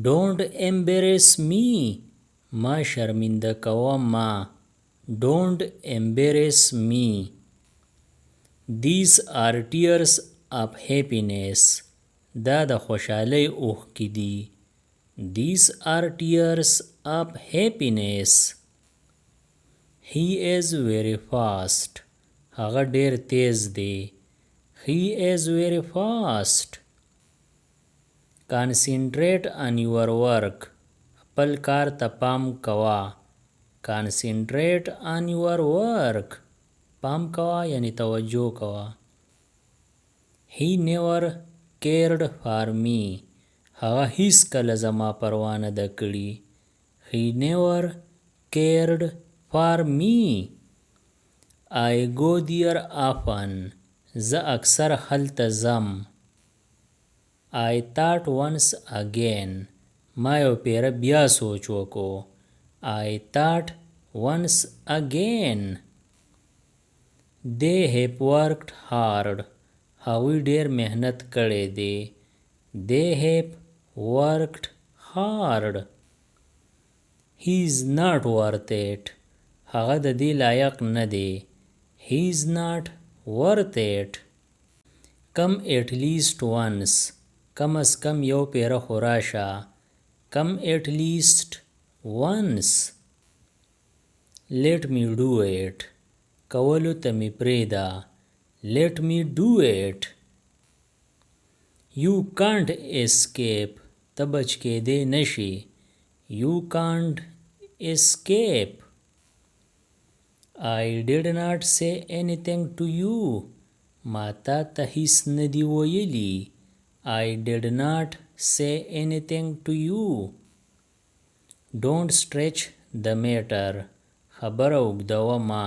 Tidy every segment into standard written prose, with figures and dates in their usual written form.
Don't embarrass me. ما شرمنده کوه ما. Don't embarrass me. These are tears of happiness. دا د خوشحالی اوښکې دي. These are tears of happiness. He is very fast. هغه ډیر تیز دی. He is very fast. Concentrate on your work. خپل کار ته پام کوه. Concentrate on your work. پام کوه یعنی توجه کوه. He never cared for me. هغه هیڅ کله زما پروا نه ده کړې. He never cared for me. I go there often. زه اکثر هلته ځم. I thought once again. ما یو پیره بیا سوچ وکړو. I thought once again. They have worked hard. هغوی ډیر محنت کړی دی. They have worked hard. He is not worth it. هغه د دې لایق نه دی. He is not worth it. Come at least once. کم از کم یو پیره خو راشه. Come at least once. Let me do it. کولو ته می پریږده. Let me do it. You can't escape. ته بچ کېدی نشي. You can't escape. I did not say anything to you. ما تا ته هیڅ نه دی ویلي. I did not say anything to you. Don't stretch the matter. خبره اوږدوه ما.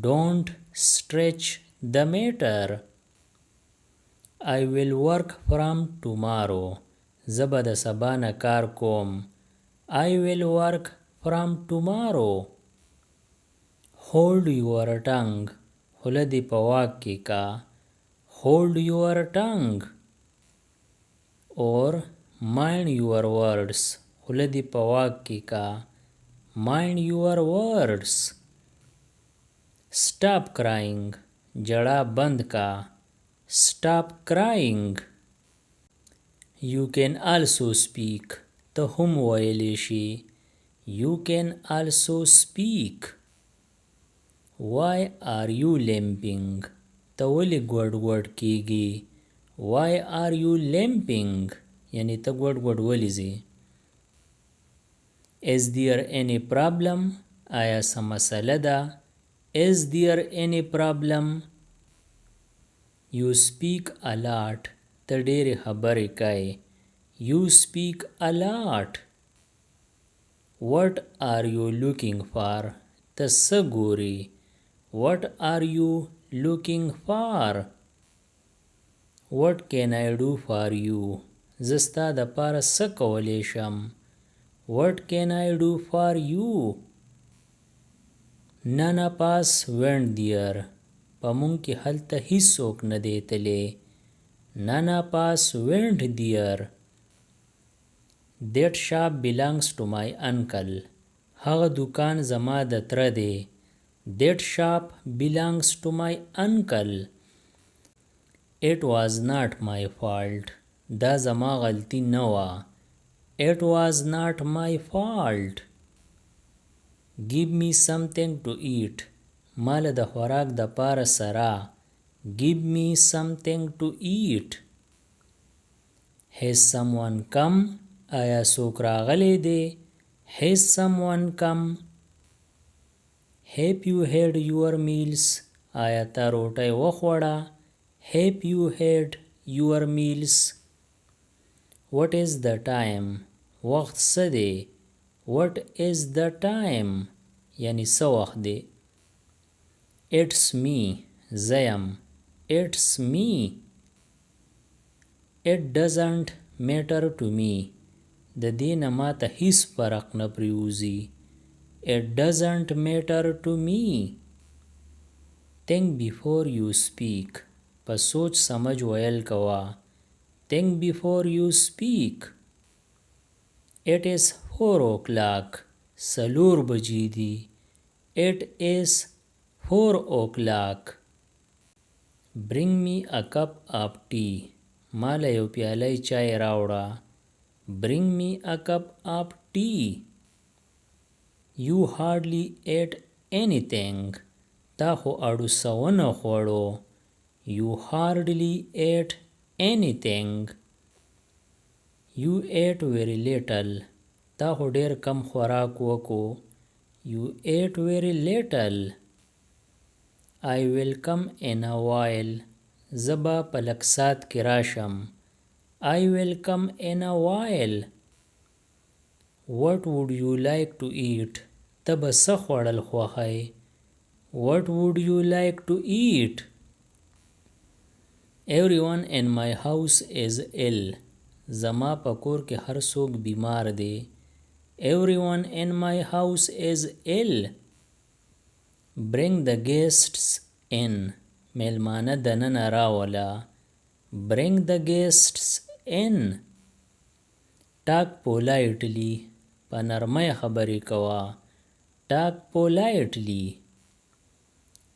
Don't stretch the matter. I will work from tomorrow. زه به د سبا نه کار کوم. I will work from tomorrow. Hold your tongue. خوله دې په واک کې کا. Hold your tongue. Or mind your words. خوله دې په واک کې کا. Mind your words. Stop crying. جړا بند کا. Stop crying. You can also speak. ته هم ویلی شي. You can also speak. Why are you limping? ته ولې ګوډ ګوډ کېږي. Why are you limping? یعنی ته ګوډ ګوډ ولې ځې. Is there any problem? آیا څه مسله ده. Is there any problem? You speak a lot. ته ډېرې خبرې کوې. You speak a lot. What are you looking for? ته څه ګورې. What are you looking for? What can I do for you? زه ستا دپاره څه کولی شم. What can I do for you? None of us went there. په مونږ کې هلته هیڅوک نه دی تللی. None of us went there. That shop belongs to my uncle. هغه دکان زما د تره دی. That shop belongs to my uncle. It was not my fault. دا زما غلطی نه وه. It was not my fault. Give me something to eat. مال د خوراک د پاره سره. Give me something to eat. Has someone come? آیا څوک راغلی دی. Has someone come? Have you had your meals? آیا تا روټۍ وخوړه. Have you had your meals? What is the time? وخت څه دی. What is the time? یعنی څه وخت دی. It's me. زه یم. It's me. It doesn't matter to me. د دې نه ماته هیڅ فرق نه پرېوځي. It doesn't matter to me. Think before you speak. په سوچ سمج ویل کوه. Think before you speak. It is 4 o'clock. Salur baji di. It is 4 o'clock. Bring me a cup of tea. Mala yau piyalai chai raoda. Bring me a cup of tea. You hardly ate anything. Ta ho adu sawana khwado. You hardly ate anything. You ate very little. Ta ho der kam khwarak wako. You ate very little. I will come in a while. Zaba palaksat kirasham. I will come in a while. What would you like to eat? Taba sakhwadal khwahai. What would you like to eat? Everyone in my house is ill. Zama pakor ke har sog bimar de. Everyone in my house is ill. Bring the guests in. Melmana danana rawala. Bring the guests in. Talk politely. Panarmai khabari kawa. Talk politely.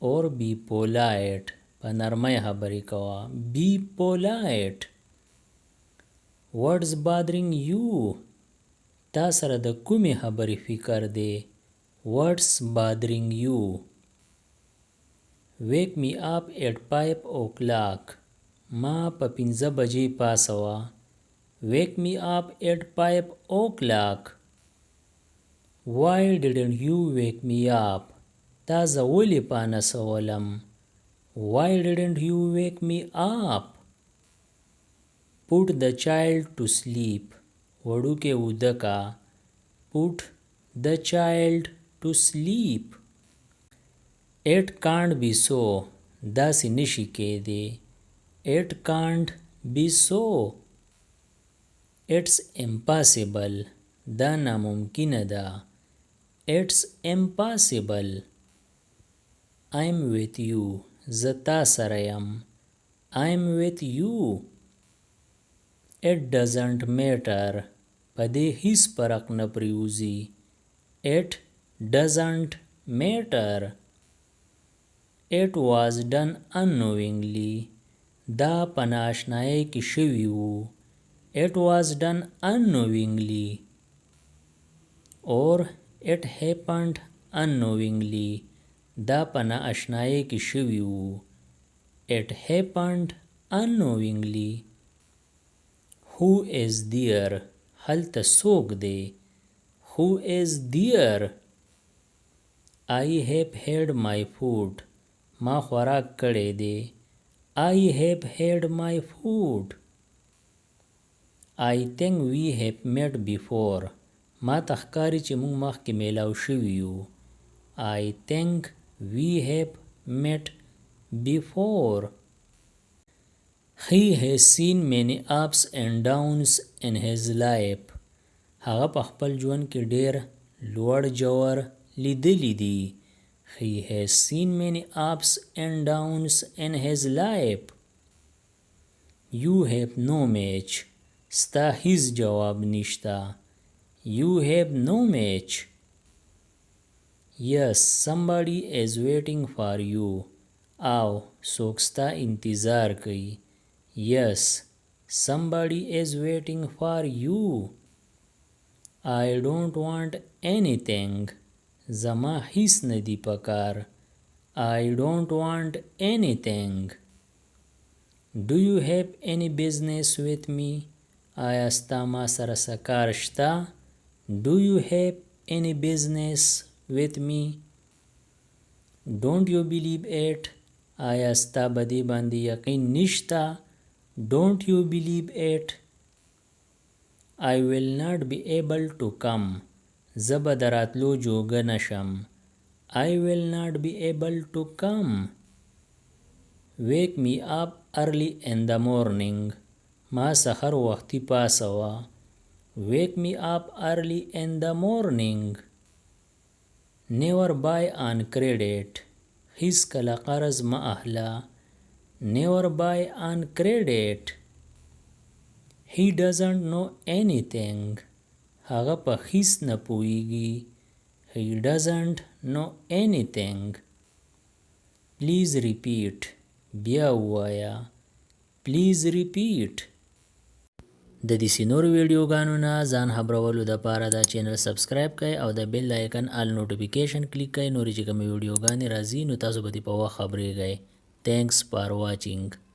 Or be polite. Panarmai khabari kawa. Be polite. What's bothering you? Ta sara da kumi khabari fikar de. What's bothering you? Wake me up at 5 o'clock. Ma pa 5 baje pasawa. Wake me up at 5 o'clock. Why didn't you wake me up? Ta zawuli pana sawalam. Why didn't you wake me up? Put the child to sleep. Waduke udaka. Put the child to sleep. It can't be so. Dasi nishi kede. It can't be so. It's impossible. Da namumkina da. It's impossible. I'm with you. Zata sarayam. I'm with you. It doesn't matter. Pade his parak na priyuzi. It doesn't matter. It was done unknowingly. Da panashnaye ki shiviyu. It was done unknowingly. Or it happened unknowingly. Da pana ashnaye ki shiviyu. It happened unknowingly. Who is there? Hal tasog de. Who is there? I have had my food. Ma khwarak kade de. I have had my food. I think we have met before. Ma takhkari che mung makh ke melaw shiviyu. I think we have met before. He has seen many ups and downs in his life. Haga pa khpal jwan ke der luar jawar lideli di. He has seen many ups and downs in his life. You have no match. Sta his jawab nishta. You have no match. Yes, somebody is waiting for you. Aw, soksta intizar kai. Yes, somebody is waiting for you. I don't want anything. Zama his nadi pakar. I don't want anything. Do you have any business with me? Aya sta ma sara sakar shta? Do you have any business with me? Don't you believe it? Aya sta badi bandi yaqeen nishta? Don't you believe it? I will not be able to come. Zabadaratlo joga nasham. I will not be able to come. Wake me up early in the morning. Ma sahar waqti pasawa. Wake me up early in the morning. Never buy on credit. His kala qaraz ma ahla. Never buy on credit. He doesn't know anything. هغه په هیڅ نه پوهیږي. He doesn't know anything. Please repeat. بیا ووایه. Please repeat. د دې نورو ویډیوګانو نه ځان خبرولو دپاره دا چینل سبسکرایب کړئ او د بیل آیکن آل نوټیفیکیشن کلیک کړئ. نورې چې کومې ویډیوګانې راځي نو تاسو به دې په وخت خبریږئ. Thanks for watching.